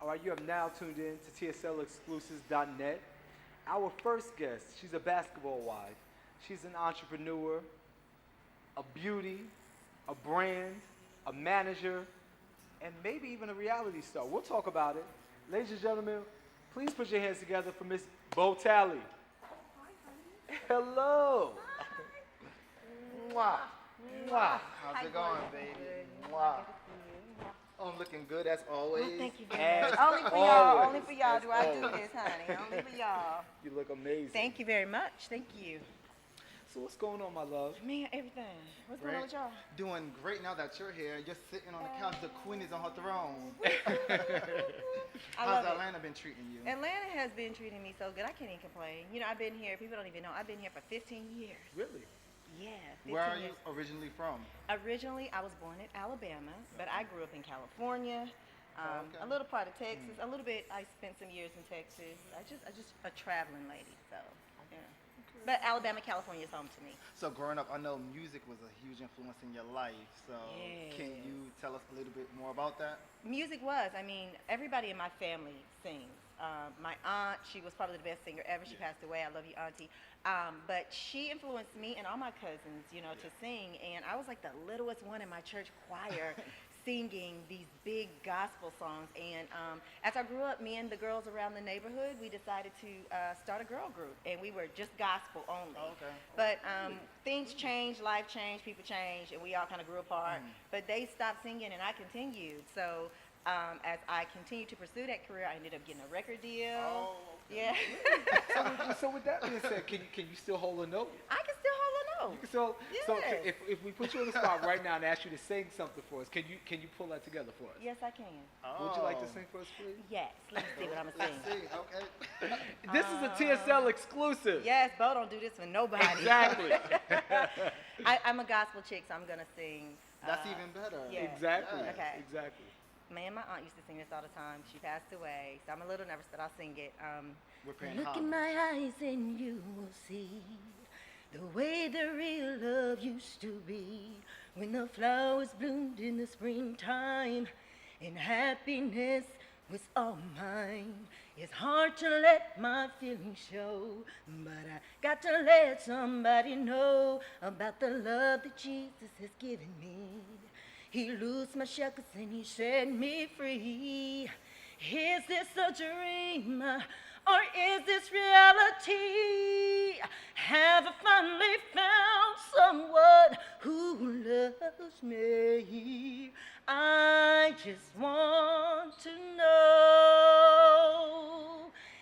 All right, you have now tuned in to TSLExclusives.net. Our first guest, she's a basketball wife. She's an entrepreneur, a beauty, a brand, a manager, and maybe even a reality star. We'll talk about it. Ladies and gentlemen, please put your hands together for Miss Botally. Hello. Mwah. Mwah. How's it going, baby? Mwah. Oh, I'm looking good as always. Oh, thank you very much. Only for y'all. Only for y'all do I do this, honey. Only for y'all. You look amazing. Thank you very much. Thank you. So what's going on, my love? Man, everything. What's going on with y'all? Doing great now that you're here. You're sitting on the couch. The queen is on her throne. How's Atlanta been treating you? Atlanta has been treating me so good. I can't even complain. You know, I've been here. People don't even know. I've been here for 15 years. Really? Yeah. 15 Where are years. you originally from? Originally, I was born in Alabama, but I grew up in California. Okay. A little part of Texas. A little bit. I spent some years in Texas. I just a traveling lady. So, yeah. But Alabama, California is home to me. So growing up, I know music was a huge influence in your life. So Yes. can you tell us a little bit more about that? Music was. I mean, everybody in my family sings. My aunt, she was probably the best singer ever. She passed away. I love you, Auntie. But she influenced me and all my cousins, you know, to sing. And I was like the littlest one in my church choir singing these big gospel songs. And as I grew up, me and the girls around the neighborhood, we decided to start a girl group. And we were just gospel only. Okay. But things changed, life changed, people changed, and we all kind of grew apart. But they stopped singing, and I continued. So as I continued to pursue that career, I ended up getting a record deal. Oh, Yeah. So with that being said, can you still hold a note? I can still hold a note. You can still, So Yes. if we put you on the spot right now and ask you to sing something for us, can you pull that together for us? Yes, I can. Would you like to sing for us, please? Yes. Let's see what I'm going to Let's sing. see. Okay. This is a TSL exclusive. Yes, Bo don't do this for nobody. Exactly. I'm a gospel chick, so I'm going to sing. That's even better. Yeah. Exactly. Okay. Exactly. Me and my aunt used to sing this all the time. She passed away, so I'm a little nervous that I'll sing it. We're paying Look in homage. my eyes and you will see the way the real love used to be when the flowers bloomed in the springtime and happiness was all mine. It's hard to let my feelings show, but I got to let somebody know about the love that Jesus has given me. He loosed my shackles and he set me free. Is this a dream or is this reality? Have I finally found someone who loves me? I just want to know.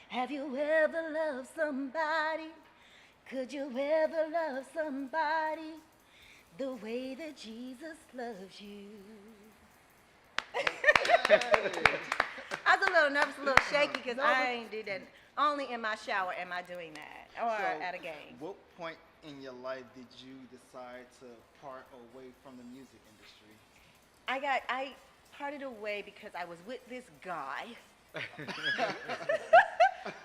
Have you ever loved somebody? Could you ever love somebody the way that Jesus loves you? I was a little nervous, a little shaky, because I ain't do that. Only in my shower am I doing that, or So, at a game. What point in your life did you decide to part away from the music industry? I parted away because I was with this guy.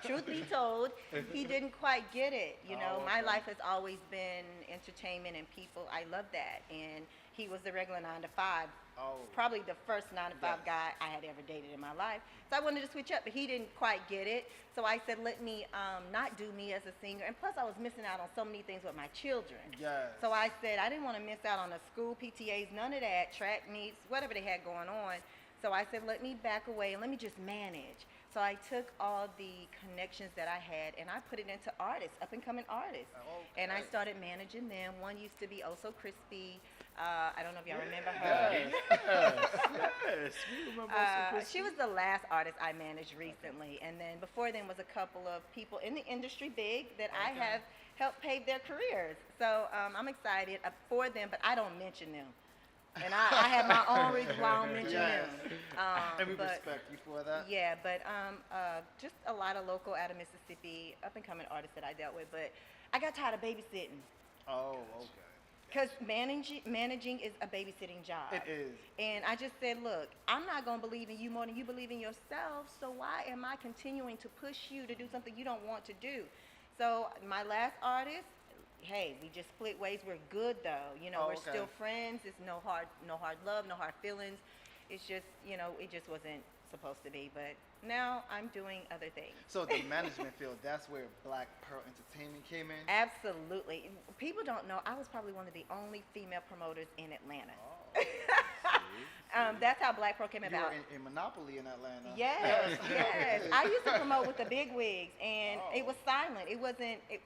Truth be told, he didn't quite get it. You know, my life has always been entertainment and people. I love that. And he was the regular 9 to 5. Oh. Probably the first 9 to 5 guy I had ever dated in my life. So I wanted to switch up, but he didn't quite get it. So I said, let me not do me as a singer. And plus, I was missing out on so many things with my children. Yes. So I said, I didn't want to miss out on the school PTAs, none of that, track meets, whatever they had going on. So I said, let me back away and let me just manage. So I took all the connections that I had and I put it into artists, up and coming artists. Okay. And I started managing them. One used to be Oh So Crispy. I don't know if y'all remember her. Yes. We remember She was the last artist I managed recently. And then before then was a couple of people in the industry big that I have helped pave their careers. So I'm excited for them, but I don't mention them. And I have my own reasons why I don't mention them. And we but- respect you for that. Yeah, but just a lot of local out of Mississippi, up and coming artists that I dealt with. But I got tired of babysitting. Oh, okay. Because managing is a babysitting job. It is. And I just said, look, I'm not going to believe in you more than you believe in yourself, so why am I continuing to push you to do something you don't want to do? So my last artist, hey, we just split ways. We're good, though. You know, we're still friends. It's no hard love, no hard feelings. It's just, you know, it just wasn't supposed to be, but now I'm doing other things. So the management field, that's where Black Pearl Entertainment came in? Absolutely. People don't know, I was probably one of the only female promoters in Atlanta. Oh, That's how Black Pearl came you about. were in Monopoly in Atlanta. Yes, yes. I used to promote with the big wigs, and Oh. it was silent.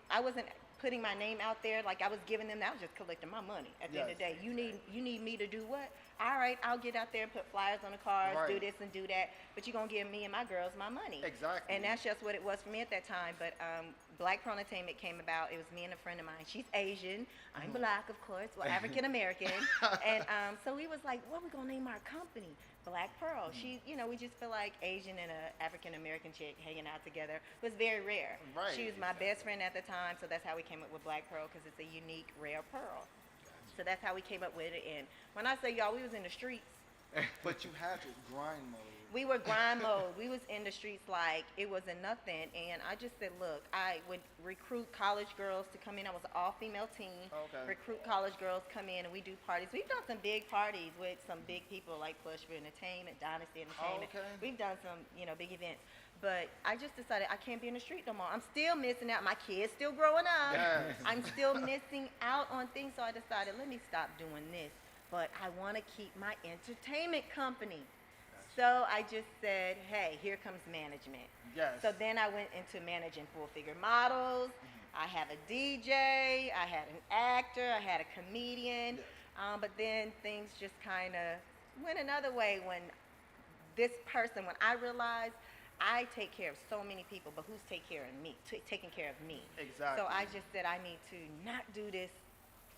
I wasn't putting my name out there like I was giving them. I was just collecting my money. At the end of the Yes. day, you need me to do what? All right, I'll get out there and put flyers on the cars, do Right. this and do that. But you're gonna give me and my girls my money. Exactly. And that's just what it was for me at that time. But Black Pearl Entertainment came about. It was me and a friend of mine. She's Asian. I'm Black, of course. Well, African American. And so we was like, what we gonna name our company? Black Pearl. She, we just feel like Asian and a African American chick hanging out together was very rare. Right. She was my best friend at the time, so that's how we came up with Black Pearl, because it's a unique, rare pearl. So that's how we came up with it. And when I say y'all, we was in the streets. But you had your grind mode. We were grind mode. We was in the streets like it wasn't nothing. And I just said, look, I would recruit college girls to come in. I was an all-female team. Okay. Recruit college girls, come in, and we do parties. We've done some big parties with some big people like Plushville Entertainment, Dynasty Entertainment. Okay. We've done some, big events. But I just decided I can't be in the street no more. I'm still missing out. My kids still growing up. Yes. I'm still missing out on things. So I decided, let me stop doing this. But I want to keep my entertainment company. So I just said, hey, here comes management. Yes. So then I went into managing full-figure models. I have a DJ. I had an actor. I had a comedian. But then things just kind of went another way when I realized I take care of so many people, but who's taking care of me? Taking care of me. Exactly. So I just said I need to not do this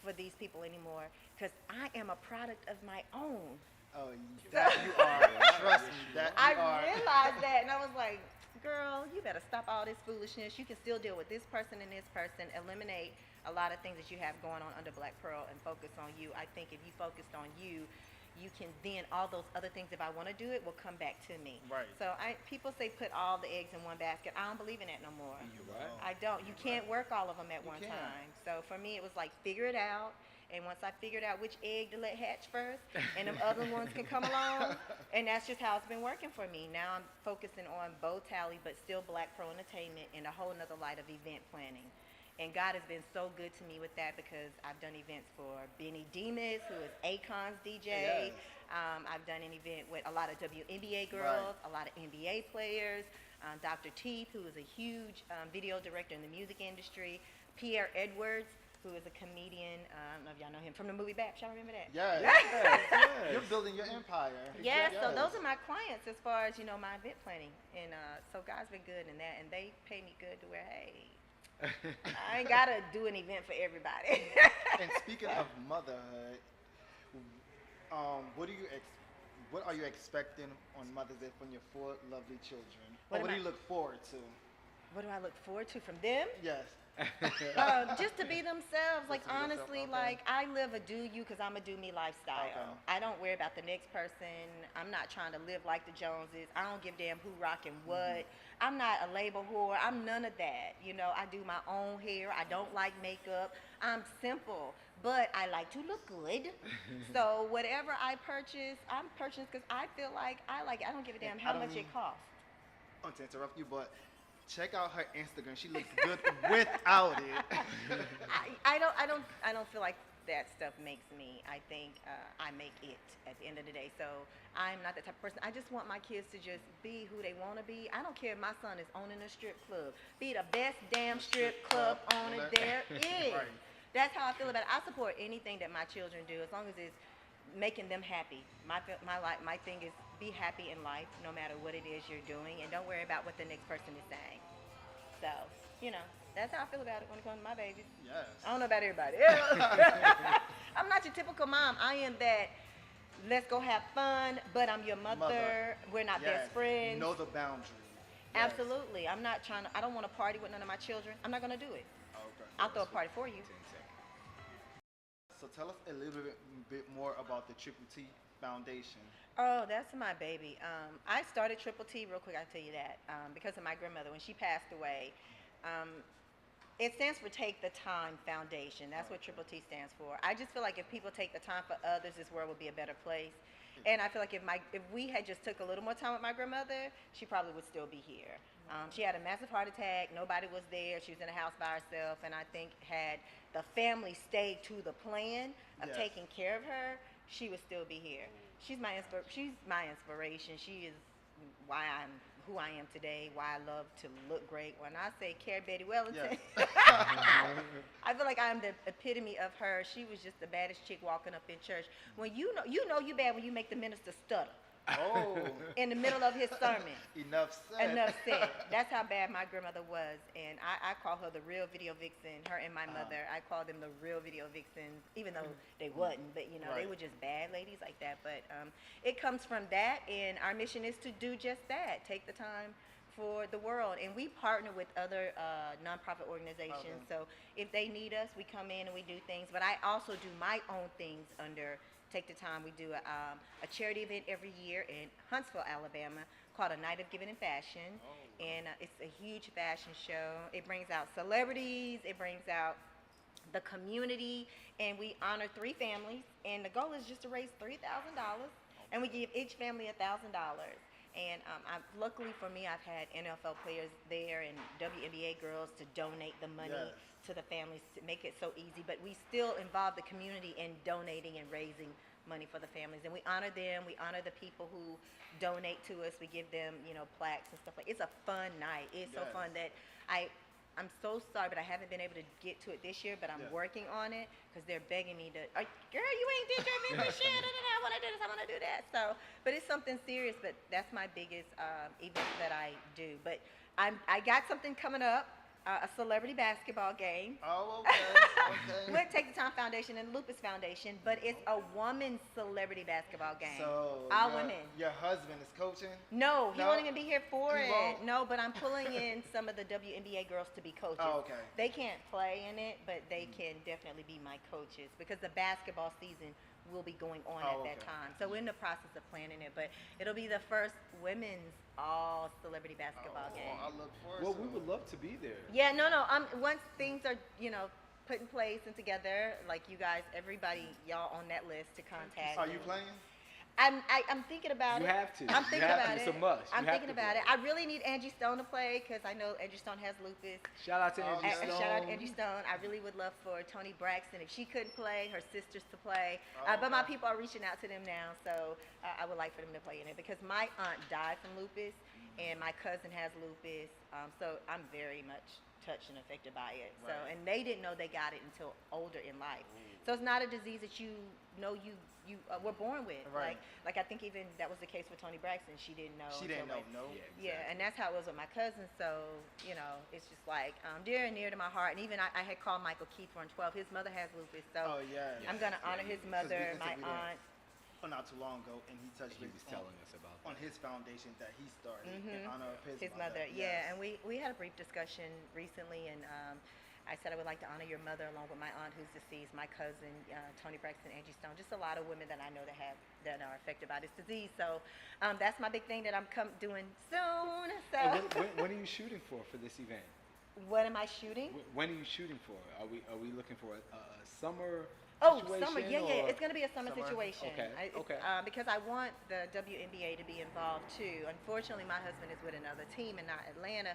for these people anymore, because I am a product of my own. Oh, that you are. Trust me, that you I are. realized that, and I was like, girl, you better stop all this foolishness. You can still deal with this person and this person, eliminate a lot of things that you have going on under Black Pearl, and focus on you. I think if you focused on you, you can then, all those other things, if I want to do it, will come back to me. Right. So people say put all the eggs in one basket. I don't believe in that no more. You're right. I don't. You can't work all of them at one can't. time. So for me, it was like, figure it out. And once I figured out which egg to let hatch first, and them other ones can come along, and that's just how it's been working for me. Now I'm focusing on Botally, but still Black Pearl Entertainment, in a whole nother light of event planning. And God has been so good to me with that, because I've done events for Benny Demas, who is Akon's DJ. Yes. I've done an event with a lot of WNBA girls, a lot of NBA players, Dr. Teeth, who is a huge video director in the music industry, Pierre Edwards, who is a comedian. I don't know if y'all know him from the movie Baps. Y'all remember that? Yes. Yes. You're building your empire. Yes, so those are my clients as far as, my event planning. And so God's been good in that, and they pay me good to where, hey, I ain't got to do an event for everybody. And speaking of motherhood, what are you expecting on Mother's Day from your 4 lovely children? What What am do you look forward to? What do I look forward to from them? Yes. Just to be themselves. Like, to be themselves, honestly, okay. like, I live a do you because I'm a do me lifestyle. Okay. I don't worry about the next person. I'm not trying to live like the Joneses. I don't give a damn who rocking what. I'm not a label whore. I'm none of that. I do my own hair. I don't like makeup. I'm simple, but I like to look good. So whatever I purchase, I'm purchasing because I feel like I like it. I don't give a damn how much it costs. I don't want to interrupt you, but check out her Instagram. She looks good without it. I don't feel like that stuff makes me. I think I make it at the end of the day. So I'm not that type of person. I just want my kids to just be who they want to be. I don't care if my son is owning a strip club. Be the best damn strip club owner there is. Right. That's how I feel about it. I support anything that my children do, as long as it's making them happy. My thing is, be happy in life, no matter what it is you're doing, and don't worry about what the next person is saying. So, that's how I feel about it when it comes to my babies. Yes. I don't know about everybody. I'm not your typical mom. I am that, let's go have fun, but I'm your mother. We're not Yes. best friends. Know the boundary. Absolutely. I don't want to party with none of my children. I'm not going to do it. Okay. I'll throw a party for you. So tell us a little bit more about the Triple T Foundation. Oh, that's my baby. I started Triple T real quick. I'll tell you that because of my grandmother. When she passed away, it stands for Take the Time Foundation. That's what Triple T stands for. I just feel like if people take the time for others, this world will be a better place. And I feel like if we had just took a little more time with my grandmother, she probably would still be here. She had a massive heart attack. Nobody was there. She was in the house by herself. And I think had the family stayed to the plan of Yes. taking care of her, she would still be here. She's my inspiration. She is why I'm who I am today, why I love to look great. When I say Carrie Betty Wellington, Yes. I feel like I'm the epitome of her. She was just the baddest chick walking up in church. When you know you bad when you make the minister stutter Oh, in the middle of his sermon. enough said. Enough said. That's how bad my grandmother was, and I call her the real video vixen. Her and my mother, I call them the real video vixens, even though they wasn't. But they Right. were just bad ladies like that. But it comes from that, and our mission is to do just that. Take the time for the world, and we partner with other nonprofit organizations. Okay. So if they need us, we come in and we do things. But I also do my own things under Take the Time. We do a charity event every year in Huntsville, Alabama, called A Night of Giving and Fashion, and it's a huge fashion show. It brings out celebrities, it brings out the community, and we honor 3 families, and the goal is just to raise $3,000, and we give each family $1,000. And luckily for me, I've had NFL players there and WNBA girls to donate the money Yes. to the families to make it so easy. But we still involve the community in donating and raising money for the families. And we honor them. We honor the people who donate to us. We give them, plaques and stuff like. It's a fun night. It's so Yes. fun that I'm so sorry, but I haven't been able to get to it this year. But I'm Yeah. working on it because they're begging me to. Girl, you ain't did your membership. I want to do this. I want to do that. So, but it's something serious. But that's my biggest event that I do. But I got something coming up. A celebrity basketball game. Oh, okay. With Take the Time Foundation and Lupus Foundation, but it's a woman's celebrity basketball game. So all your, women. Your husband is coaching? No, he No? won't even be here for He it. won't? No, but I'm pulling in some of the WNBA girls to be coaches. Oh, okay. They can't play in it, but they can definitely be my coaches because the basketball season will be going on at that okay. time. So we're in the process of planning it, but it'll be the first women's all celebrity basketball game. I look forward Well, to we it. would love to be there. Yeah, no. Once things are, put in place and together, like you guys, everybody, y'all on that list to contact. Are you playing? I'm thinking about You it. have to. I'm You thinking have about to. it. It's a must. You I'm have thinking to about play. it. I really need Angie Stone to play because I know Angie Stone has lupus. Shout out to Oh, Angie yeah. Stone. Shout out to Angie Stone. I really would love for Toni Braxton, if she couldn't play, her sisters to play. Oh, But my okay. people are reaching out to them now, so I would like for them to play in it because my aunt died from lupus and my cousin has lupus, so I'm very much touched and affected by it. So, Right. and they didn't know they got it until older in life. So it's not a disease that you were born with. Right. Like I think even that was the case with Toni Braxton. She didn't know. She until, didn't know, like, no. Yeah. yeah, and that's how it was with my cousin. So, it's just like dear and near to my heart. And even I had called Michael Keith on 12. His mother has lupus, so Oh, yeah. I'm going to honor his mother, my aunt. Not too long ago, and he touched He base was telling us about on his foundation that he started in Mhm. honor of His mother. Yeah, and we had a brief discussion recently, and I said I would like to honor your mother along with my aunt who's deceased, my cousin Toni Braxton, Angie Stone, just a lot of women that I know that are affected by this disease. So that's my big thing that I'm doing soon. So And when are you shooting for this event? what am I shooting? When are you shooting for? Are we looking for a summer Oh, situation? summer. Yeah. or- It's going to be a summer Summer? situation. Okay, okay. Because I want the WNBA to be involved too. Unfortunately, my husband is with another team and not Atlanta,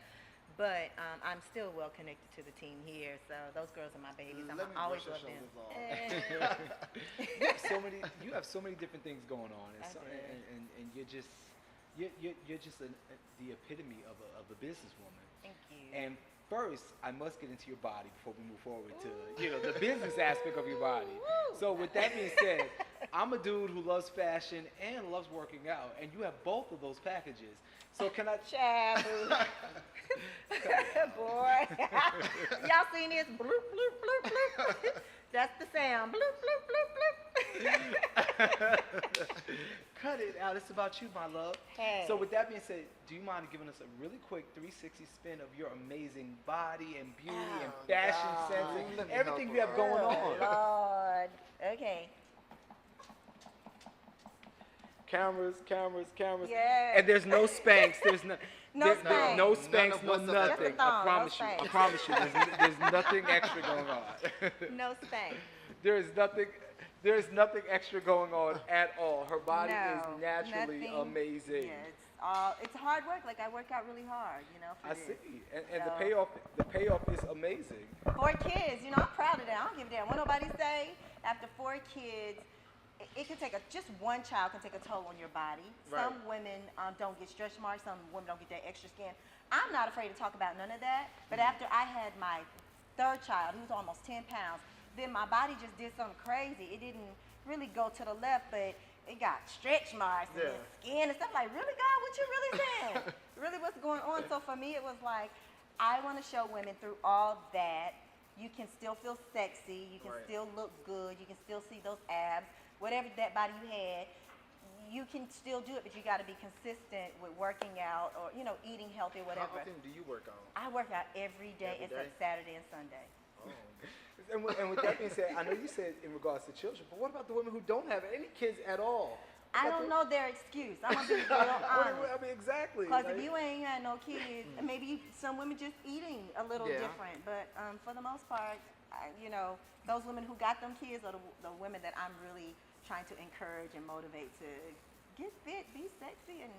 but I'm still well connected to the team here. So those girls are my babies. Let me always brush love your them. shoulders off. You have so many different things going on, I do. and you're just the epitome of a businesswoman. Thank you. And first, I must get into your body before we move forward to the business aspect of your body. Woo. So with that being said, I'm a dude who loves fashion and loves working out, and you have both of those packages. So can I? Chabu. Boy. Y'all seen this? Bloop, bloop, bloop, bloop. That's the sound. Bloop, bloop, bloop, bloop. Cut it out. It's about you, my love. Hey. So with that being said, do you mind giving us a really quick 360 spin of your amazing body and beauty and Oh, fashion God. sense Let and me everything help you have her. going Oh, on? Lord. Okay. Cameras. Yeah. And there's no Spanx. There's no. No there- Spanx. No None Spanx. of No what's up. nothing. Just a thong, I promise no you. I Spanx. promise you. There's nothing extra going on. No Spanx. There is nothing. There's nothing extra going on at all. Her body No, is naturally nothing. amazing. Yeah, it's hard work. Like I work out really hard, for I this. see, and So, the payoff is amazing. 4 kids, I'm proud of that. I don't give a damn what nobody say. After 4 kids, it can take just one child can take a toll on your body. Right. Some women don't get stretch marks. Some women don't get that extra skin. I'm not afraid to talk about none of that. But after I had my 3rd child, who was almost 10 pounds, then my body just did something crazy. It didn't really go to the left, but it got stretch marks and the skin and stuff. Like, really, God, what you really saying? Really, what's going on? So for me, it was like, I want to show women through all that, you can still feel sexy, you can still look good, you can still see those abs, whatever that body you had, you can still do it, but you got to be consistent with working out or, eating healthy or whatever. How often do you work out? I work out every day except Saturday and Sunday. Oh. And with that being said, I know you said in regards to children, but what about the women who don't have any kids at all? I don't know their excuse. I'm going to be real honest. I mean, exactly. Because if you ain't had no kids, maybe some women just eating a little different. But for the most part, those women who got them kids are the women that I'm really trying to encourage and motivate to get fit, be sexy, and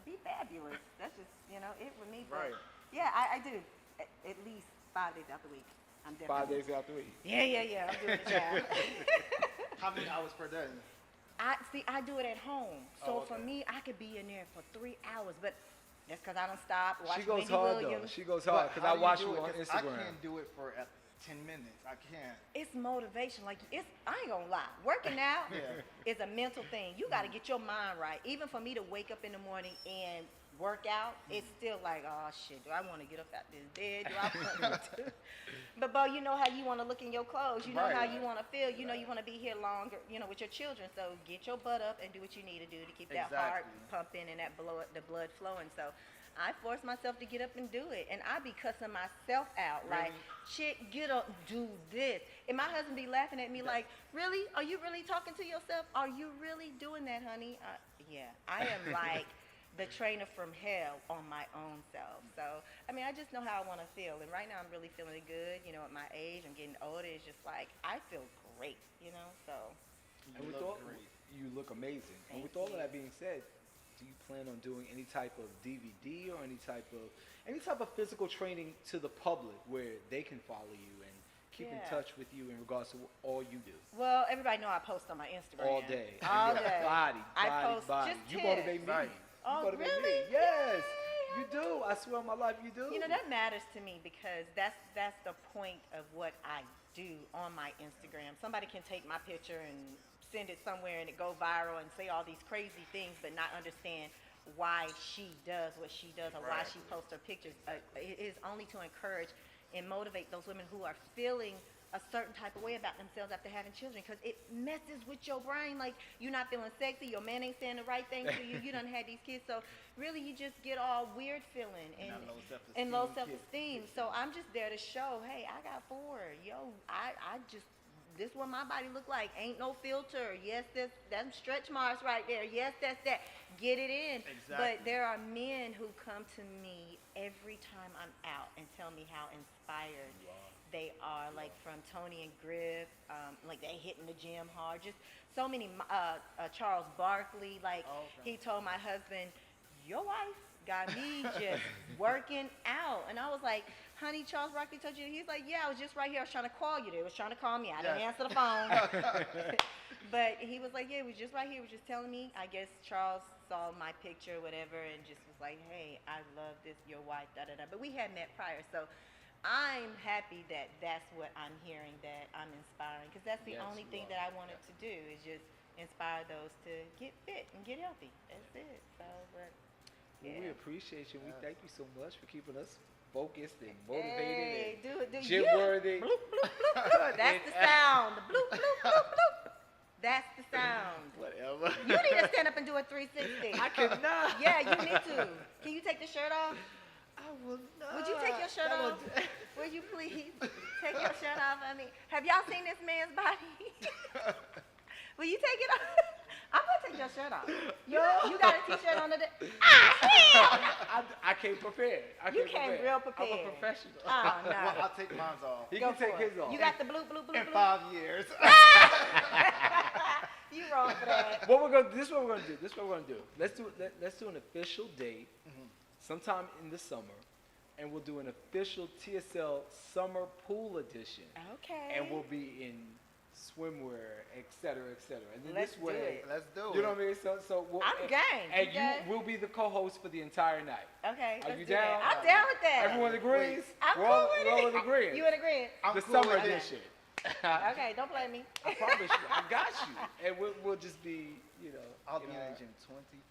be fabulous. That's just, it with me. But yeah, I do at least 5 days out the week. I'm definitely 5 days out the week. Yeah. I'm doing the job. How many hours per day? I do it at home. So for me, I could be in there for 3 hours, but that's because I don't stop. Watch She goes Wendy hard Williams. though. She goes hard because I How do watch do you it? on 'Cause Instagram. I can't do it for 10 minutes. I can't. It's motivation. Like I ain't gonna lie. Working out is a mental thing. You got to get your mind right. Even for me to wake up in the morning and work out, it's still like, oh shit, do I want to get up out this bed? Do I want to? But Bo, you know how you want to look in your clothes. You know how you want to feel. You know you want to be here longer. With your children. So get your butt up and do what you need to do to keep that heart pumping and the blood flowing. So I force myself to get up and do it, and I be cussing myself out like, shit, get up, do this. And my husband be laughing at me like, really? Are you really talking to yourself? Are you really doing that, honey? Yeah, I am like the trainer from hell on my own self. So, I mean, I just know how I want to feel. And right now I'm really feeling good. At my age, I'm getting older. It's just like, I feel great, so. You look amazing. And with all of that being said, do you plan on doing any type of DVD or any type of physical training to the public where they can follow you and keep in touch with you in regards to all you do? Well, everybody know I post on my Instagram. All day. All day. Body. I post body. just You tips. motivate me. Oh, You motivate really? me. Yes. Yay, You do. I swear on my life you do. That matters to me because that's the point of what I do on my Instagram. Somebody can take my picture and send it somewhere and it go viral and say all these crazy things but not understand why she does what she does or why she posts her pictures. It is only to encourage and motivate those women who are feeling a certain type of way about themselves after having children, because it messes with your brain. Like, you're not feeling sexy, your man ain't saying the right thing to you, you done had these kids, so really you just get all weird feeling and low self-esteem. So I'm just there to show, hey, I got 4. Yo, I just, this is what my body look like. Ain't no filter. Yes, them stretch marks right there. Yes, that's that. Get it in. Exactly. But there are men who come to me every time I'm out and tell me how inspired they are, like from Tony and Griff, like they hitting the gym hard. Just so many. Charles Barkley, like he told my husband, your wife got me just working out, and I was like, honey, Charles Barkley told you? He's like, yeah, I was just right here. I was trying to call you. They was trying to call me. I didn't answer the phone. But he was like, yeah, he was just right here. He was just telling me. I guess Charles saw my picture or whatever and just was like, hey, I love this, your wife, da-da-da. But we had met prior, so I'm happy that that's what I'm hearing, that I'm inspiring, because that's the only thing that I wanted to do is just inspire those to get fit and get healthy. That's it. So, but Well, we appreciate you. We thank you so much for keeping us focused and motivated hey, and gym-worthy. Bloop, bloop, bloop, bloop. That's the sound. The bloop, bloop, bloop, bloop. That's the sound. Whatever. You need to stand up and do a 360. I cannot. Yeah, you need to. Can you take the shirt off? I will not. Would you take your shirt off? Would you please take your shirt off? I mean, have y'all seen this man's body? Will you take it off? I'm gonna take your shirt off. You got a t-shirt on today? I came prepared. You came real prepared. I'm a professional. Oh, no. Well, I'll take mine off. He Go can take for it. his off. You got the blue, blue, blue, In blue? 5 years. You wrong for that. This is what we're gonna do. Let's do an official date sometime in the summer, and we'll do an official TSL summer pool edition. Okay. And we'll be in swimwear, et cetera, et cetera. And then Let's this do way, it. Let's do it. you know what I mean? So we'll, I'm game. And You good? you will be the co-host for the entire night. Okay. Are let's you do down? that. I'm down with that. Everyone agrees? I'm we're cool all, with we're all it. in agreement. You in agreement? I'm The cool summer with it. edition. Okay, don't blame me. I promise you, I got you. And we'll just be, you know. I'll in be in our- the gym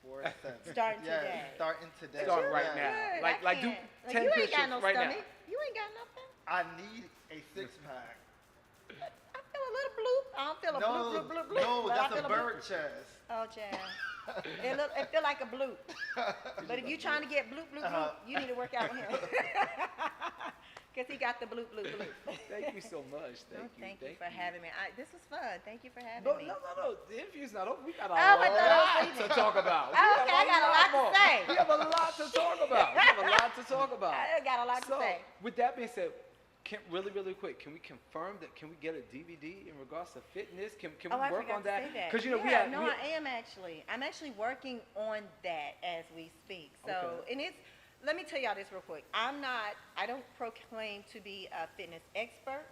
24/7. Starting yeah, today. Starting today. Start right Yeah. now. Good, Like- I like do can't. 10 you ain't push-ups got no right now. stomach. You ain't got nothing. I need a six-pack. I feel a little bloop. I don't feel a bloop, bloop, bloop, bloop. No, but I that's feel a bird chest. Oh, child. It feel like a bloop. But if you trying to get bloop, bloop, bloop, you need to work out with him. Because he got the bloop, bloop, bloop. Thank you so much. Thank you for having me. This was fun. Thank you for having No, me. no. The interview's not over. We got a I lot thought it was to leaving. talk about. Oh, okay, I got a lot to more. say. We have a lot to talk about. We have a lot to talk about. I got a lot to So, say. with that being said, really quick, can we confirm that? Can we get a DVD in regards to fitness? Can we I work forgot on to that? say that. Because you know yeah, we I am actually. I'm actually working on that as we speak. So, Okay. and it's. Let me tell y'all this real quick. I don't proclaim to be a fitness expert.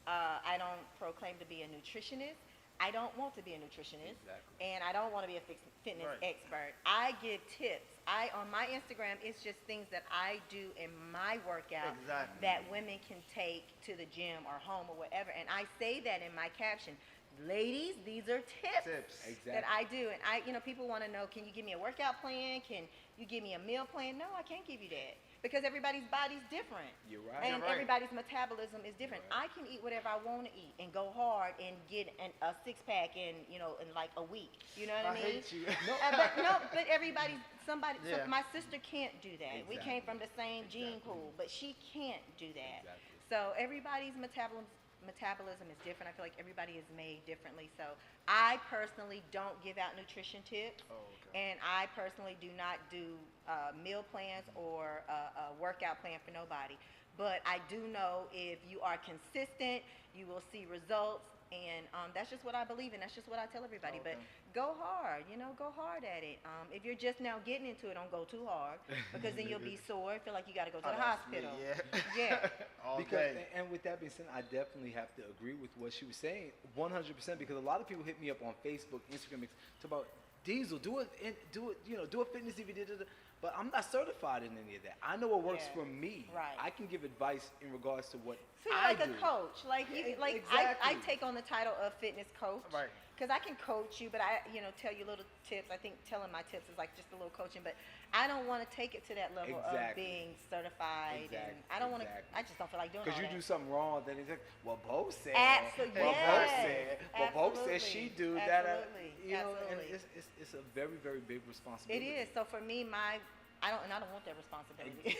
I don't proclaim to be a nutritionist. I don't want to be a nutritionist. Exactly. And I don't want to be a fitness Right. expert. I give tips. On my Instagram, it's just things that I do in my workout Exactly. that women can take to the gym or home or whatever. And I say that in my caption. Ladies, these are tips Exactly. that I do. And people want to know, can you give me a workout plan? Can you give me a meal plan? No, I can't give you that because everybody's body's different. You're right. And You're right. everybody's metabolism is different. I can eat whatever I want to eat and go hard and get a six-pack in like a week. You know what I mean? hate you. But everybody's somebody. Yeah. So my sister can't do that. We came from the same gene pool, but she can't do that. Exactly. So everybody's metabolism is different. I feel like everybody is made differently. So I personally don't give out nutrition tips, and I personally do not do meal plans or a workout plan for nobody. But I do know if you are consistent, you will see results, and that's just what I believe in. That's just what I tell everybody. But go hard, go hard at it. If you're just now getting into it, don't go too hard because then you'll be sore. Feel like you got to go to the hospital. Yeah. All Because, day. and with that being said, I definitely have to agree with what she was saying 100% because a lot of people hit me up on Facebook, Instagram, talk about Diesel, do a fitness DVD, but I'm not certified in any of that. I know what works Yeah. for me. Right. I can give advice in regards to what So you're I like do. a coach. Like I Exactly. take on the title of fitness coach. Right. Because I can coach you, but I tell you little tips. I think telling my tips is like just a little coaching, but I don't want to take it to that level of Exactly. being certified, and Exactly. I don't want to. Exactly. I just don't feel like doing all Because you that. do something wrong, then it's like, well, Bo said. Absolutely. Well, Bo Yes. said. Well, Bo said she do that. Absolutely. You know, and Absolutely. it's a very, very big It responsibility. is. So for me, I don't want that responsibility.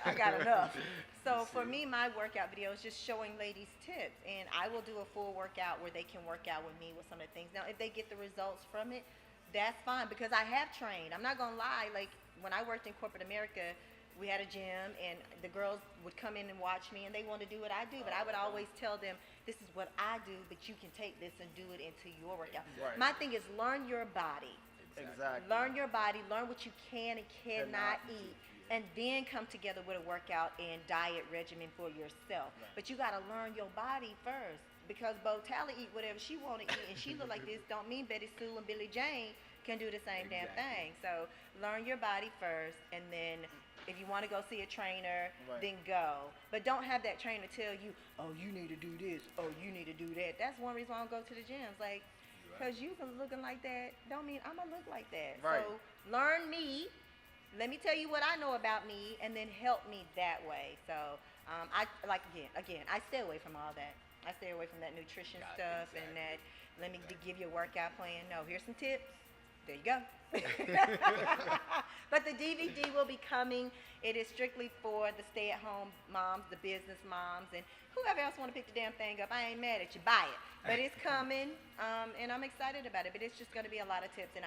I got enough. So for me, my workout video is just showing ladies tips, and I will do a full workout where they can work out with me with some of the things. Now, if they get the results from it, that's fine because I have trained. I'm not gonna lie. Like when I worked in corporate America, we had a gym, and the girls would come in and watch me, and they want to do what I do. But I would always tell them, this is what I do, but you can take this and do it into your workout. Right. My thing is learn your body. Exactly. Learn your body, learn what you can and cannot eat, and then come together with a workout and diet regimen for yourself. But you got to learn your body first because Botally eat whatever she want to eat, and she look like this. Don't mean Betty Sue and Billie Jean can do the same damn thing. So learn your body first, and then if you want to go see a trainer, then go. But don't have that trainer tell you, oh, you need to do this, oh, you need to do that. That's one reason why I don't go to the gyms. Like, because you looking like that don't mean I'm going to look like that. Right. So learn me. Let me tell you what I know about me, and then help me that way. So I again, I stay away from all that. I stay away from that nutrition stuff and that let me give you a workout plan. No, here's some tips. There you go. But the DVD will be coming. It is strictly for the stay-at-home moms, the business moms, and whoever else want to pick the damn thing up. I ain't mad at you. Buy it. But it's coming, and I'm excited about it. But it's just going to be a lot of tips, and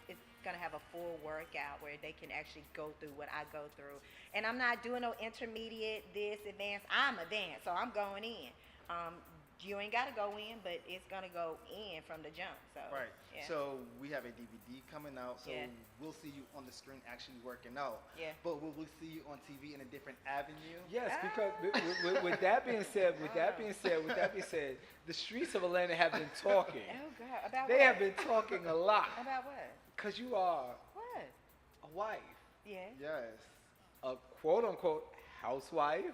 it's going to have a full workout where they can actually go through what I go through. And I'm not doing no intermediate, this, advanced. I'm advanced, so I'm going in. You ain't gotta go in, but it's gonna go in from the jump. So Right. yeah. So we have a DVD coming out. So Yeah. we'll see you on the screen actually working out. Yeah. But will we see you on TV in a different avenue? Yes, because with that being said, with that being said, the streets of Atlanta have been talking. Oh God, about They what? have been talking a lot. About what? Because you are What? a wife, Yeah. Yes. a quote unquote housewife.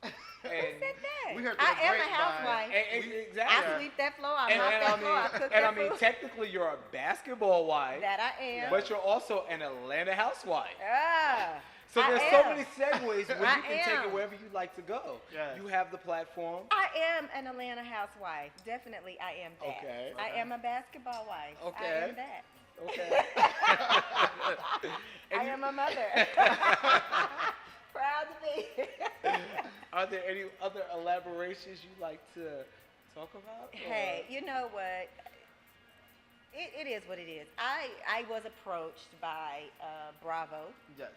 And Who said that? We heard I the am a grapevine. housewife. exactly. I sweep that floor. I And, mop and that I floor. I mean, cook and that I mean, food. technically, you're a basketball wife, That I am. but you're also an Atlanta housewife. Ah. So I there's am. so many segues where I you can take it am. wherever you'd like to go. Yes. You have the platform. I am an Atlanta housewife. Definitely, I am that. Okay. I am a basketball wife. Okay. I am that. Okay. I am a mother. Proud to be. Are there any other elaborations you'd like to talk about? Hey, you know what? It is what it is. I was approached by Bravo, Yes.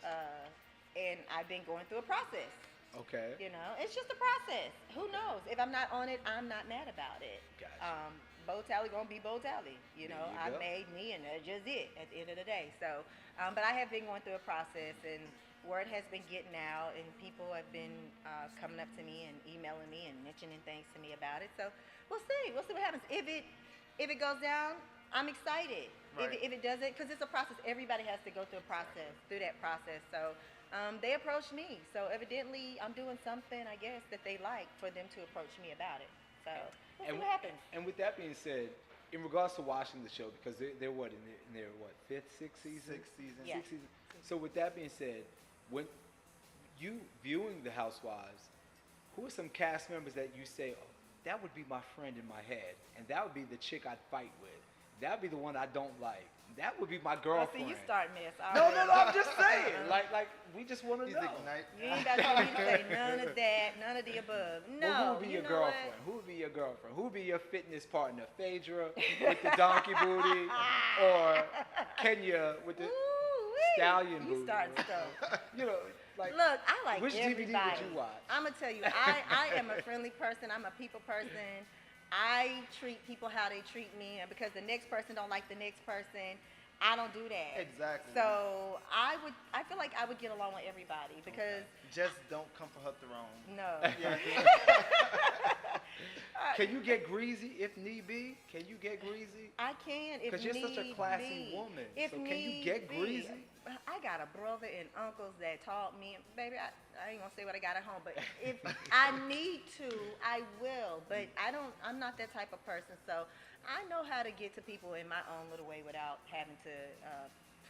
and I've been going through a process. Okay. You know, it's just a process. Who knows? If I'm not on it, I'm not mad about it. Gotcha. Botally gonna be Botally. You know, There you I go. made me, and that's just it at the end of the day. So, but I have been going through a process, and word has been getting out, and people have been coming up to me and emailing me and mentioning things to me about it. So we'll see. We'll see what happens. If it goes down, I'm excited. Right. If it doesn't, because it's a process. Everybody has to go through that process. So they approached me. So evidently, I'm doing something, I guess, that they like for them to approach me about it. So we'll see what happens. And with that being said, in regards to watching the show, because they're what in their what sixth season? Sixth season. Yeah. Sixth season. So with that being said, when you viewing the Housewives, who are some cast members that you say, oh, that would be my friend in my head, and that would be the chick I'd fight with. That would be the one I don't like. That would be my Oh, girlfriend. see, you starting this. No, I'm just saying. Like we just want to He's know. ignite. You ain't got to say none of that, none of the above. No. Well, who would be you your know girlfriend? what? Who would be your girlfriend? Who would be your fitness partner? Phaedra with the donkey booty, or Kenya with the Ooh-wee. stallion booty? You starting stuff. You know, like Look, I like which everybody. DVD would you watch? I'm gonna tell you, I am a friendly person. I'm a people person. I treat people how they treat me, and because the next person don't like the next person, I don't do that. Exactly. So I feel like I would get along with everybody because Just don't come for her throne. no. Yeah. Can you get greasy if need be? Can you get greasy? I can if Because you're such a need classy be. woman. If So can you need get be. greasy? I got a brother and uncles that taught me, baby. I ain't gonna say what I got at home, but if I need to, I will. But I'm not that type of person. So I know how to get to people in my own little way without having to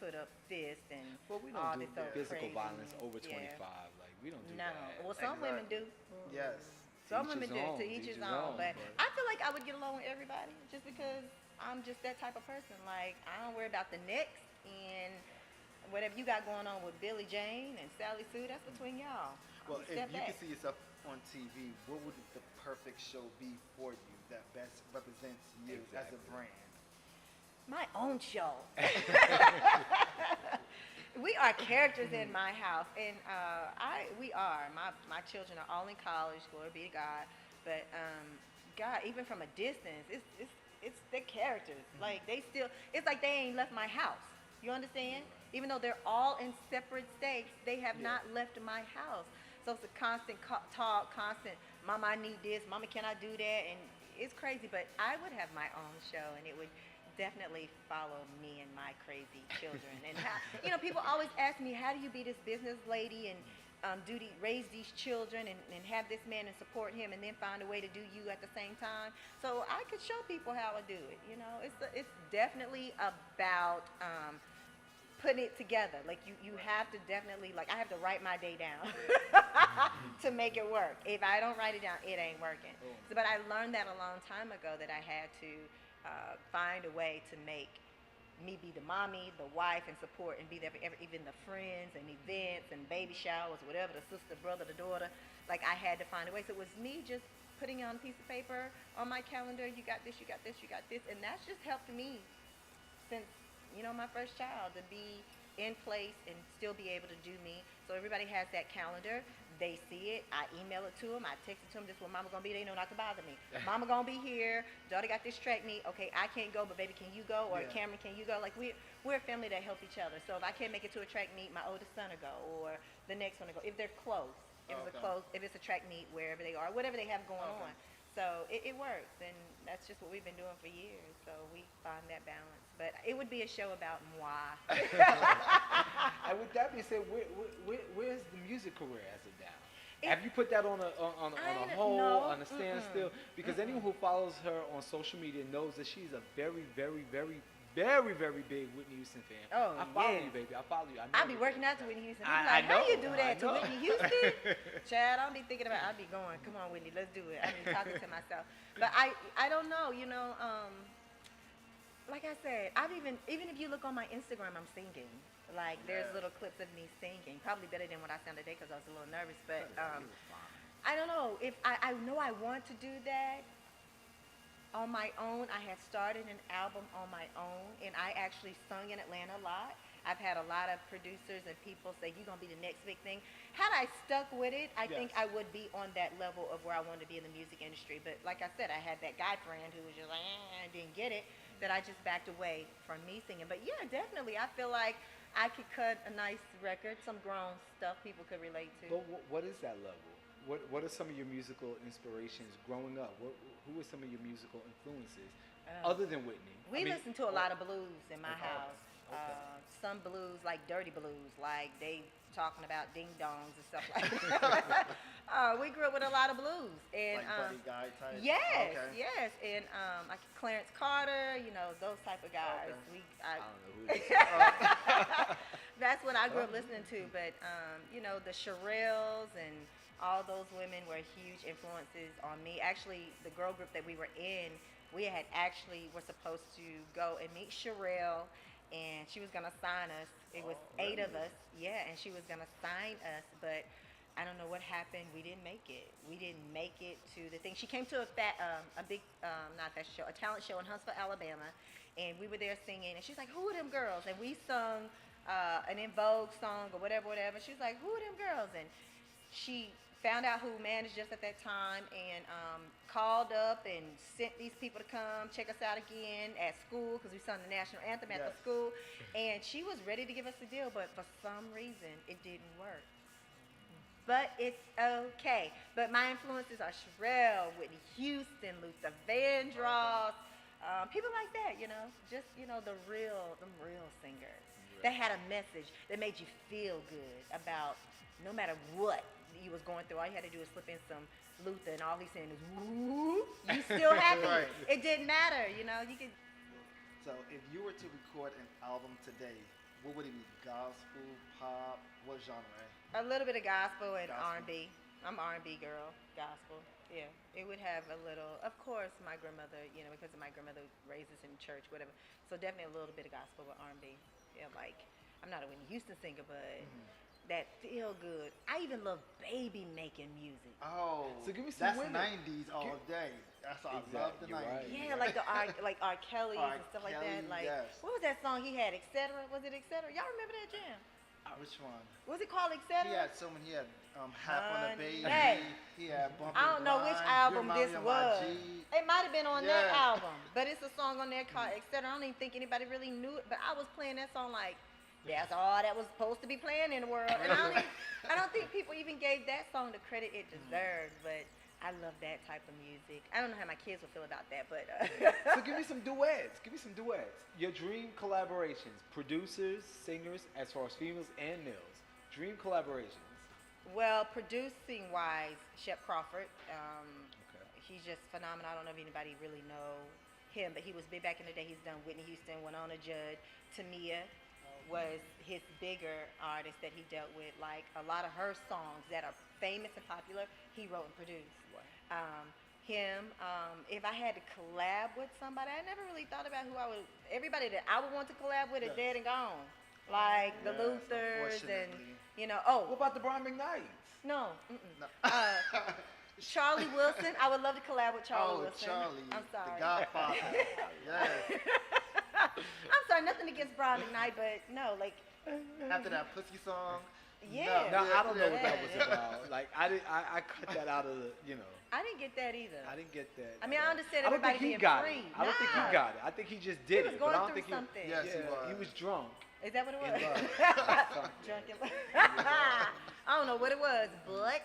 put up fists and Well, we all don't do this other physical crazy- violence over yeah. 25. Like we don't do No. that. Well, some women do. Yes. Some Each women his do. own, To each his his own. own, But but- I feel like I would get along with everybody just because I'm just that type of person. Like I don't worry about the next and whatever you got going on with Billie Jane and Sally Sue. That's between y'all. Well, I'ma if step you back. could see yourself on TV, what would the perfect show be for you that best represents you as a Exactly. brand? My own show. We are characters in my house, and we are. My children are all in college. Glory be to God. But God, even from a distance, it's the characters. Like they still, it's like they ain't left my house. You understand? Even though they're all in separate states, they have not left my house. So it's a constant talk, constant. Mama, I need this. Mama, can I do that? And it's crazy. But I would have my own show, and it would definitely follow me and my crazy children. And how, people always ask me, how do you be this business lady and raise these children and have this man and support him and then find a way to do you at the same time? So I could show people how I do it. It's definitely about putting it together. Like you have to definitely, like I have to write my day down to make it work. If I don't write it down, it ain't working. So, but I learned that a long time ago that I had to find a way to make me be the mommy, the wife, and support, and be there for even the friends and events and baby showers, whatever, the sister, brother, the daughter. Like I had to find a way. So it was me just putting it on a piece of paper on my calendar. You got this, you got this, you got this, and that's just helped me since my first child to be in place and still be able to do me. So everybody has that calendar. They see it. I email it to them. I text it to them. This is when Mama gonna be. They know not to bother me. Mama gonna be here. Daughter got this track meet. Okay, I can't go, but baby, can you go? Or Yeah. Cameron, can you go? Like we're a family that help each other. So if I can't make it to a track meet, my oldest son will go, or the next one will go. If they're close, if it's a track meet wherever they are, whatever they have going on. So it works, and that's just what we've been doing for years. So we find that balance. But it would be a show about moi. And with that being said, where's the music career as of now? Have you put that on a hold, on a standstill? Because anyone who follows her on social media knows that she's a very, very, very, very, very big Whitney Houston fan. Oh, I follow you, baby. I follow you. I be working out to Whitney Houston. I Like, know. how you do that I to know. Whitney Houston? Chad, I'll be thinking about. I'll be going. Come on, Whitney, let's do it. I be talking to myself. But I don't know. You know, like I said, even if you look on my Instagram, I'm singing. Like there's little clips of me singing. Probably better than what I sounded today because I was a little nervous. But I don't know if I know I want to do that. On my own, I had started an album on my own, and I actually sung in Atlanta a lot. I've had a lot of producers and people say, you're going to be the next big thing. Had I stuck with it, I think I would be on that level of where I wanted to be in the music industry. But like I said, I had that guy friend who was just like, didn't get it, that I just backed away from me singing. But yeah, definitely, I feel like I could cut a nice record, some grown stuff people could relate to. But what is that level? What are some of your musical inspirations growing up? Who are some of your musical influences other than Whitney? We listen to a lot of blues in my house. Some blues, like dirty blues, like they talking about ding dongs and stuff like that. We grew up with a lot of blues. And, like Buddy Guy type? Yes, Okay. yes. And like Clarence Carter, you know, those type of guys. Okay. I don't know who it is. That's what I grew up listening to. But, you know, the Shirelles and all those women were huge influences on me. Actually, the girl group that we were in, we were supposed to go and meet Sherelle, and she was going to sign us. It was 8 of us, and she was going to sign us, but I don't know what happened. We didn't make it. We didn't make it to the thing. She came to a talent show in Huntsville, Alabama, and we were there singing, and she's like, who are them girls? And we sung an In Vogue song or whatever. She was like, who are them girls? And she found out who managed us at that time and called up and sent these people to come check us out again at school because we sung the national anthem at the school. And she was ready to give us a deal, but for some reason it didn't work. But it's okay. But my influences are Sherelle, Whitney Houston, Luther Vandross, people like that, you know, just, you know, them real singers that had a message that made you feel good about no matter what you was going through. All you had to do was slip in some Luther, and all he's saying is woo. You still happy. Right. It didn't matter, you know. You could. So if you were to record an album today, what would it be? Gospel, pop, what genre? A little bit of gospel and Gospel. R&B. I'm R&B girl. Gospel. Yeah. It would have a little. Of course, my grandmother. You know, because of my grandmother raised us in church, whatever. So definitely a little bit of gospel with R&B. Yeah, like I'm not a Whitney Houston singer, but. That feel good. I even love baby making music. Oh, So give me some that's women. 90s all day. That's I love the You're 90s. right. Yeah, like the R. Kelly's R. and stuff like Kelly, that. Like yes. what was that song he had? Etc. Was it Etc. Y'all remember that jam? Which one? Was it called Etc.? He had so many. He had Hap on the Baby. Hey. He had Bump I don't know which album this was. G. It might have been on that Yeah. album, but it's a song on there called Etc. I don't even think anybody really knew it, but I was playing that song like. That's all that was supposed to be playing in the world. And I don't think people even gave that song the credit it deserved, but I love that type of music. I don't know how my kids will feel about that, but... So give me some duets. Your dream collaborations, producers, singers, as far as females and males. Dream collaborations. Well, producing-wise, Shep Crawford. He's just phenomenal. I don't know if anybody really know him, but he was big back in the day. He's done Whitney Houston, Winona Judd, Tamia. Was his bigger artist that he dealt with. Like a lot of her songs that are famous and popular, he wrote and produced. Wow. Him. If I had to collab with somebody, I never really thought about who I would. Everybody that I would want to collab with is dead and gone. Like the Luthers and you know. Oh, What about the Brian McKnights? no. No. Charlie Wilson. I would love to collab with Charlie Oh, Wilson. Charlie, I'm sorry. the Godfather. Yes. I'm sorry. Nothing against Brian McKnight, but no, like. After that Pussy song, Yeah. Now I don't know what that Yeah. was about. Like I cut that out of the, I didn't get that either. I didn't get that. I mean, I understand I don't everybody think he being got free. it. I don't think he Nah. got it. I think he just He did was it. going but I don't through think something. Yes, he he was. was drunk. Is that what it In was? love. Drunk in love. I don't know what it was, but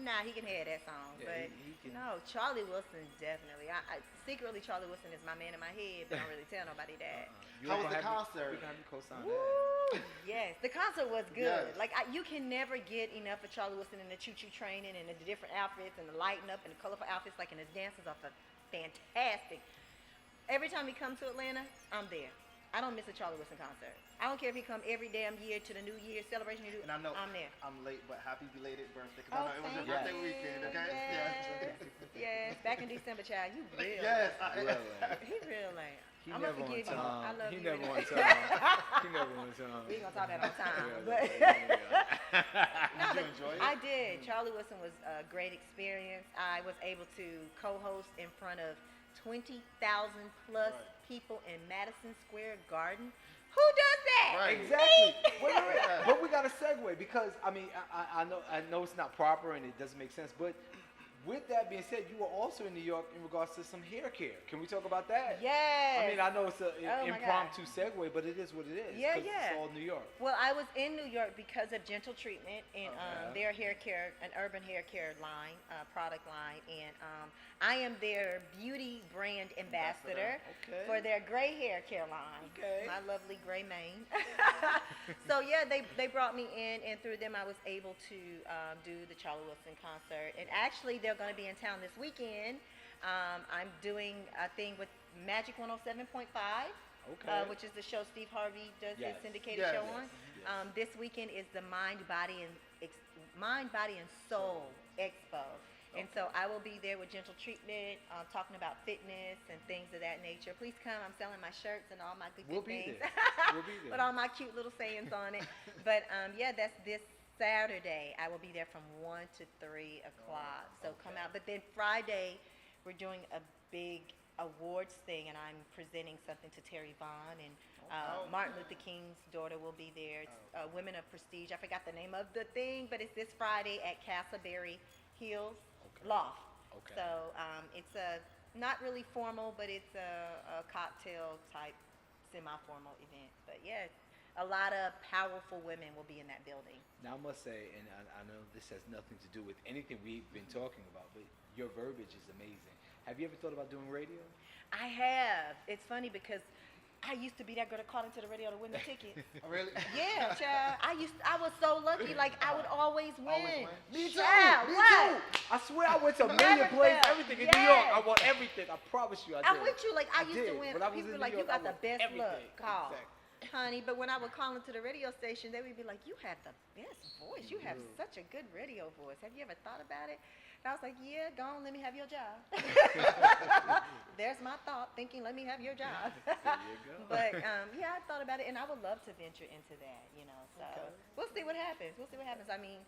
nah, he can have that song. Yeah, but he can. no, Charlie Wilson definitely. I secretly Charlie Wilson is my man in my head, but I don't really tell nobody that. You How ain't was the gonna have me- concert? We gonna have you co-sign that. Woo! Yes, the concert was good. Yes. Like you can never get enough of Charlie Wilson and the choo-choo training and the different outfits and the lighting up and the colorful outfits. Like, and his dances are fantastic. Every time he comes to Atlanta, I'm there. I don't miss a Charlie Wilson concert. I don't care if he come every damn year to the New Year celebration. And I know I'm there. I'm late, but happy belated birthday. Because Oh, I know it was your thank birthday you. weekend, okay? Yes. Yes. Back in December, child. You real. Yes. He real lame. He I'm never gonna on forgive you. time. I love He you. never on anyway. time. He never on time. We ain't gonna talk about it on time, Yeah, but. yeah. No, Did you but enjoy it? I did. Charlie Wilson was a great experience. I was able to co-host in front of 20,000 plus people in Madison Square Garden. Who does that? Right. Exactly. Me? But we got to segue because I mean I know it's not proper and it doesn't make sense. But with that being said, you were also in New York in regards to some hair care. Can we talk about that? Yes. I mean, I know it's an Oh my impromptu segue, but it is what it is. Yeah, 'cause yeah. It's all New York. Well, I was in New York because of Gentle Treatment and Okay. their hair care, an urban hair care line, product line, and I am their beauty brand ambassador Okay. for their gray hair care line. Okay. My lovely gray mane. So yeah, they brought me in, and through them I was able to do the Charlie Wilson concert. And actually, they're going to be in town this weekend. I'm doing a thing with Magic 107.5. Okay. Which is the show Steve Harvey does Yes. his syndicated Yes. show Yes. on. Yes. This weekend is the Mind, Body, and Soul Expo. And so I will be there with Gentle Treatment, talking about fitness and things of that nature. Please come. I'm selling my shirts and all my good We'll be things. there. We'll be there. With all my cute little sayings on it. But yeah, that's this Saturday. I will be there from 1 to 3 o'clock. So come out. But then Friday, we're doing a big awards thing, and I'm presenting something to Terry Vaughn, and Martin Luther King's daughter will be there. It's Women of Prestige. I forgot the name of the thing, but it's this Friday at Castleberry Hills Loft. Okay. So it's a not really formal, but it's a cocktail type semi-formal event. But yeah, a lot of powerful women will be in that building. Now I must say, and I know this has nothing to do with anything we've been talking about, but your verbiage is amazing. Have you ever thought about doing radio? I have. It's funny because I used to be that girl that called into the radio to win the tickets. Oh, really? Yeah, child. I was so lucky. Like I would always win. win? Me too. Child, Me what? too. I swear I went to a Never million places, failed. everything in New York. I Yes. won everything. I promise you, I did. I'm with you. Like I used did. to win. When I was People in be like, New you York, got I the won best luck. everything. Call. Exactly. Honey, but when I would call into the radio station, they would be like, you have the best voice. You have such a good radio voice. Have you ever thought about it? And I was like, yeah, go on, let me have your job. There's my thought, thinking, let me have your job. There you go. But yeah, I thought about it, and I would love to venture into that, you know. So Okay. we'll see what happens. We'll see what happens. I mean,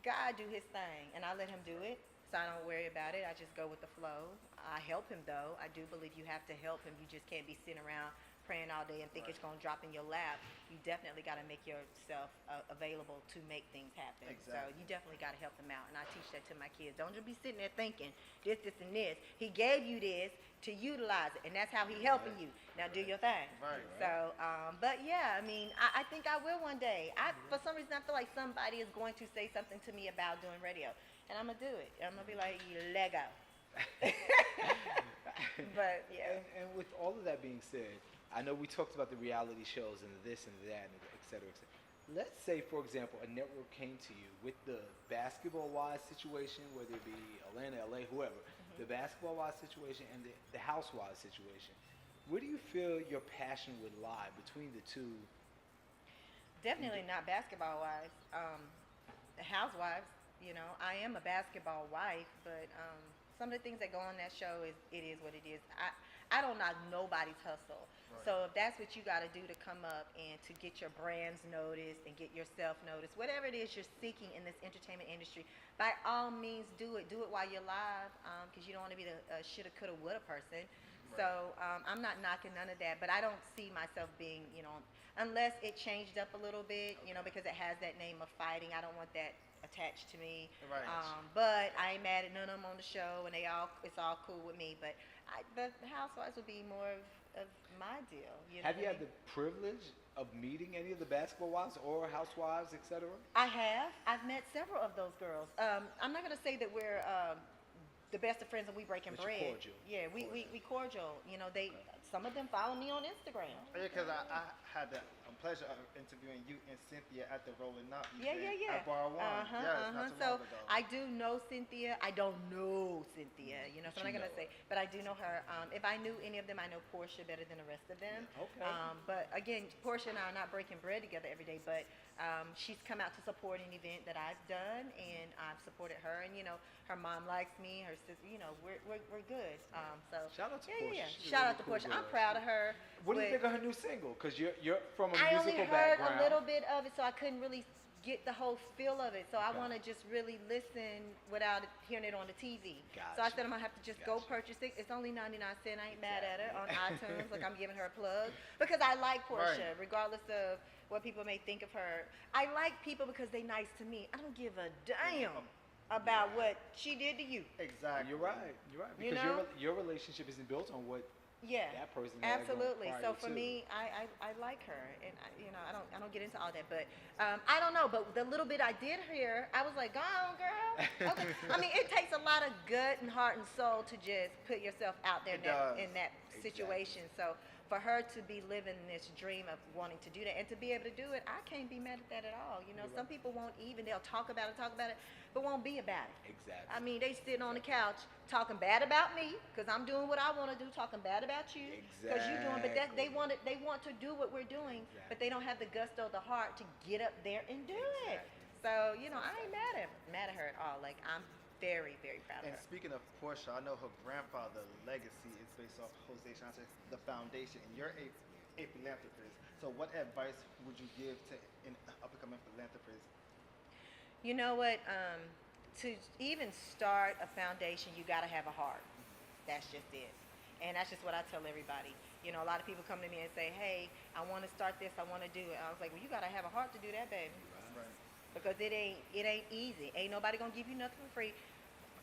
God do his thing, and I let him do it, so I don't worry about it. I just go with the flow. I help him, though. I do believe you have to help him. You just can't be sitting around praying all day and think it's going to drop in your lap. You definitely got to make yourself available to make things happen. So Exactly. you definitely got to help them out, and I teach that to my kids. Don't just be sitting there thinking this, and this. He gave you this to utilize it, and that's how he helping you. Now do your thing. Right. So, but yeah, I mean, I think I will one day. For some reason, I feel like somebody is going to say something to me about doing radio, and I'm gonna do it. I'm gonna be like, Lego. But yeah. And with all of that being said, I know we talked about the reality shows and the this and the that, and et cetera, et cetera. Let's say, for example, a network came to you with the basketball-wise situation, whether it be Atlanta, LA, whoever, the basketball-wise situation and the Housewives situation. Where do you feel your passion would lie between the two? Definitely not basketball wise. The Housewives, you know, I am a basketball wife, but some of the things that go on that show it is what it is. I don't knock nobody's hustle. Right. So if that's what you got to do to come up and to get your brands noticed and get yourself noticed, whatever it is you're seeking in this entertainment industry, by all means do it. Do it while you're live, because you don't want to be the shoulda, coulda, woulda person. So I'm not knocking none of that, but I don't see myself being, unless it changed up a little bit, because it has that name of fighting. I don't want that attached to me. Right. But I ain't mad at none of them on the show, and it's all cool with me. But the Housewives would be more of my deal. Have you had the privilege of meeting any of the basketball wives or housewives, etc.? I have. I've met several of those girls. I'm not gonna say that we're the best of friends and we breaking But you're bread. cordial. Yeah, we cordial. Some of them follow me on Instagram. Yeah, because I had the pleasure of interviewing you and Cynthia at the Rolling Up Yeah, event yeah, yeah. at Bar One. Yes, not too So long ago. I do know Cynthia. I don't know Cynthia, so I'm not gonna say, but I do know her. If I knew any of them, I know Portia better than the rest of them. Okay. But again, Portia and I are not breaking bread together every day, but she's come out to support an event that I've done, and I've supported her. And her mom likes me. Her sister, we're good. So Shout out to yeah, Portia. yeah. She's a Shout really out to cool Portia. girl. I'm proud of her. What do you but think of her new single? Because you're from a I only musical heard background. a little bit of it, so I couldn't really get the whole feel of it. So I Okay. want to just really listen without hearing it on the TV. So I Gotcha. said I'm gonna have to just go Gotcha. purchase it. It's only 99 cents. I ain't mad at her on iTunes. Like, I'm giving her a plug because I like Portia, Right. regardless of what people may think of her. I like people because they nice to me. I don't give a damn about what she did to you. Exactly. You're right. You're right. You Because know? your relationship isn't built on what Yeah, that person had going absolutely. prior So for to. me, I like her, and I don't get into all that, but I don't know. But the little bit I did hear, I was like, "Go on, girl." Okay. I mean, it takes a lot of gut and heart and soul to just put yourself out there It does. in that situation. So for her to be living this dream of wanting to do that and to be able to do it, I can't be mad at that at all. Some people won't even, they'll talk about it, but won't be about it. Exactly. I mean, they sitting on the couch talking bad about me because I'm doing what I want to do, talking bad about you because you're doing. But that they want to do what we're doing, but they don't have the gusto, the heart to get up there and do it. So I ain't mad at her at all. Like, I'm very, very proud of And her. speaking of Portia, I know her grandfather's legacy is based off Jose Sanchez, the foundation, and you're a philanthropist. So what advice would you give to an up-and-coming philanthropist? You know what? To even start a foundation, you got to have a heart. That's just it. And that's just what I tell everybody. A lot of people come to me and say, "Hey, I want to start this. I want to do it." I was like, "Well, you got to have a heart to do that, baby." Right. Because it ain't easy. Ain't nobody gonna give you nothing for free.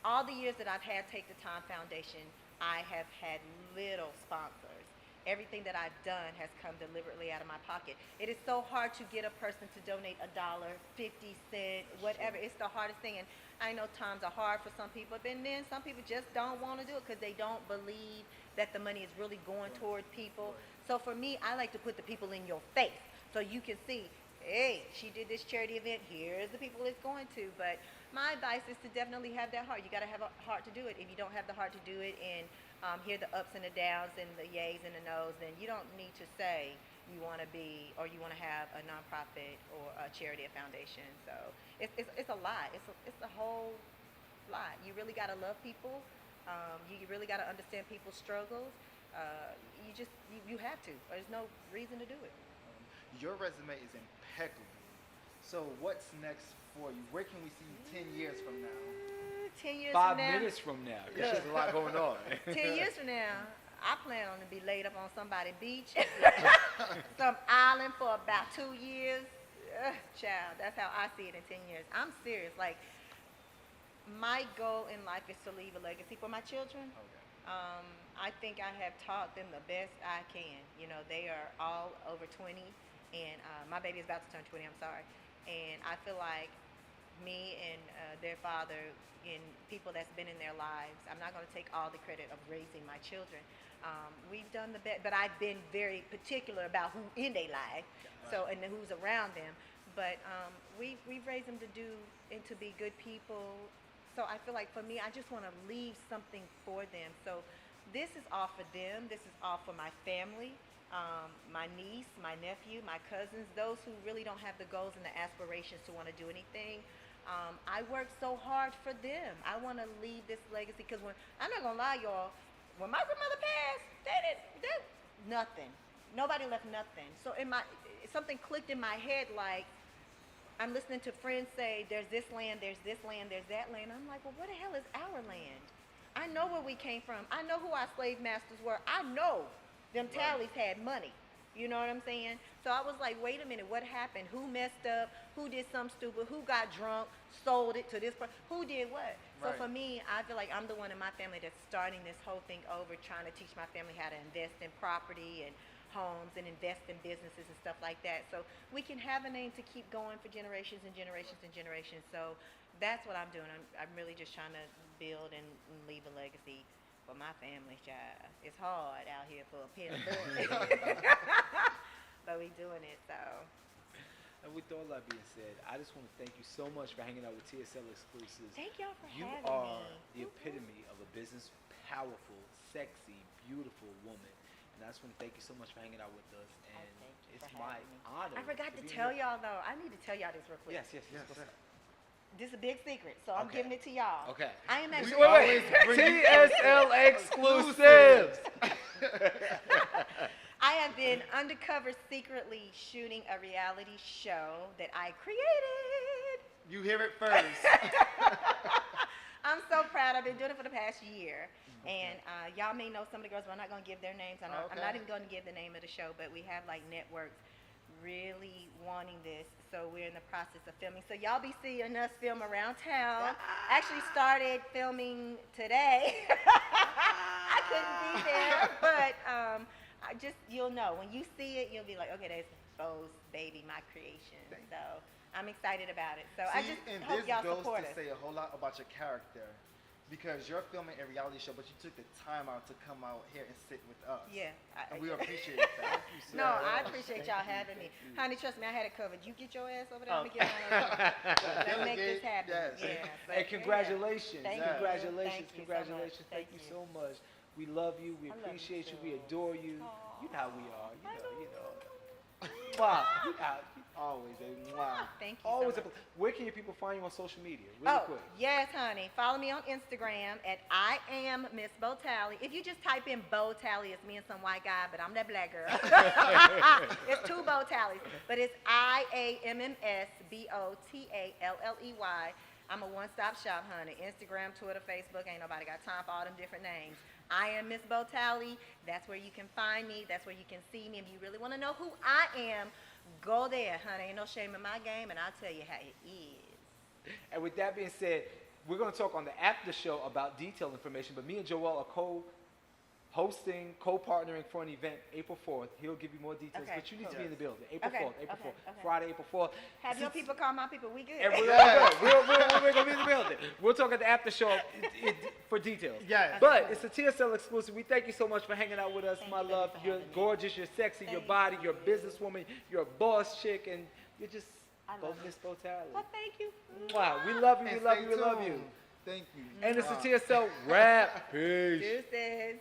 All the years that I've had Take the Time Foundation, I have had little sponsors. Everything that I've done has come deliberately out of my pocket. It is so hard to get a person to donate $1, 50 cents, whatever. It's the hardest thing. And I know times are hard for some people, but then some people just don't want to do it because they don't believe that the money is really going toward people. So for me, I like to put the people in your face so you can see, hey, she did this charity event. Here's the people it's going to. But my advice is to definitely have that heart. You got to have a heart to do it. If you don't have the heart to do it and hear the ups and the downs and the yays and the no's, then you don't need to say you want to be or you want to have a nonprofit or a charity or foundation. So it's a lot. It's a whole lot. You really got to love people. You really got to understand people's struggles. You have to. There's no reason to do it. Your resume is impeccable. So what's next for you? Where can we see you 10 years from now? 10 years 5 from now. minutes from now, because there's a lot going on. 10 years from now, I plan on to be laid up on somebody's beach, some island for about 2 years. Child, that's how I see it in 10 years. I'm serious. Like, my goal in life is to leave a legacy for my children. Okay. I think I have taught them the best I can. They are all over 20, and my baby is about to turn 20, I'm sorry. And I feel like me and their father and people that's been in their lives, I'm not going to take all the credit of raising my children. We've done the best, but I've been very particular about who in their life, and who's around them. But we've raised them to do and to be good people. So I feel like for me, I just want to leave something for them. So this is all for them. This is all for my family, my niece, my nephew, my cousins, those who really don't have the goals and the aspirations to want to do anything. I work so hard for them. I want to leave this legacy because I'm not going to lie, y'all, when my grandmother passed, they nothing. Nobody left nothing. So something clicked in my head like, I'm listening to friends say, there's this land, there's this land, there's that land. I'm like, well, what the hell is our land? I know where we came from. I know who our slave masters were. I know them tallies had money. You know what I'm saying? So I was like, wait a minute, what happened? Who messed up? Who did something stupid? Who got drunk, sold it to this person? Who did what? So Right. for me, I feel like I'm the one in my family that's starting this whole thing over, trying to teach my family how to invest in property and homes and invest in businesses and stuff like that. So we can have a name to keep going for generations and generations and generations. So that's what I'm doing. I'm really just trying to build and leave a legacy for my family, child. It's hard out here for a pen. But we doing it, so. And with all that being said, I just want to thank you so much for hanging out with TSL Exclusives. Thank y'all for You having are me. the epitome of a business, powerful, sexy, beautiful woman. And I just want to thank you so much for hanging out with us. And thank you it's for my having me. honor. I forgot to be tell your- y'all though. I need to tell y'all this real quick. Yes. What's up? This is a big secret, so I'm Okay. giving it to y'all. Okay. I am actually. Wait. TSL Exclusives. I have been undercover secretly shooting a reality show that I created. You hear it first. I'm so proud. I've been doing it for the past year. And y'all may know some of the girls, but I'm not going to give their names. I'm not even going to give the name of the show, but we have like networks really wanting this. So we're in the process of filming. So y'all be seeing us film around town. Actually started filming today. I couldn't be there, but you'll know. When you see it, you'll be like, okay, that's Bo's baby, my creation. So I'm excited about it. So I See, just and hope this y'all goes support to us. say a whole lot about your character, because you're filming a reality show, but you took the time out to come out here and sit with us. Yeah. And we appreciate that. No, I appreciate y'all having me. Honey, trust me, I had it covered. You get your ass over there, I'm going to get mine. Let's make this happen. Yes. Yeah, but, Hey, congratulations. Thank you. Congratulations. Thank you so much. Congratulations. Thank Thank you you. so much. We love you. We I love you appreciate you. too. We adore you. Aw. You know how we are. I You know. Wow. Always, baby. Wow. Thank you Always. so much. Where can your people find you on social media? Really quick. Yes, honey. Follow me on Instagram at I am Miss Botally. If you just type in Botally, it's me and some white guy, but I'm that black girl. It's two Botalleys, but it's IAMMSBOTALLEY. I'm a one-stop shop, honey. Instagram, Twitter, Facebook. Ain't nobody got time for all them different names. I am Miss Botally. That's where you can find me. That's where you can see me. If you really want to know who I am, go there, honey. Ain't no shame in my game, and I'll tell you how it is. And with that being said, we're going to talk on the after show about detailed information, but me and Joel are co-hosting, co-partnering for an event April 4th. He'll give you more details, Okay, but you need to cool. be in the building. April Okay, 4th, April okay, 4th, okay. Friday, April 4th. Have your people call my people. We good. And we're all good. We're going to be in the building. We'll talk at the after show for details. Yes. But it's a TSL exclusive. We thank you so much for hanging out with us, Thank my you, baby, love. for You're having me. gorgeous, you're sexy, your Thank body, you're a you. businesswoman, you're a boss chick, and you're just I both love Miss Botally. Well, thank you. Wow, we love you, And we love stay you, we love you. tuned. Thank you. And it's a TSL wrap. Peace. Deuces.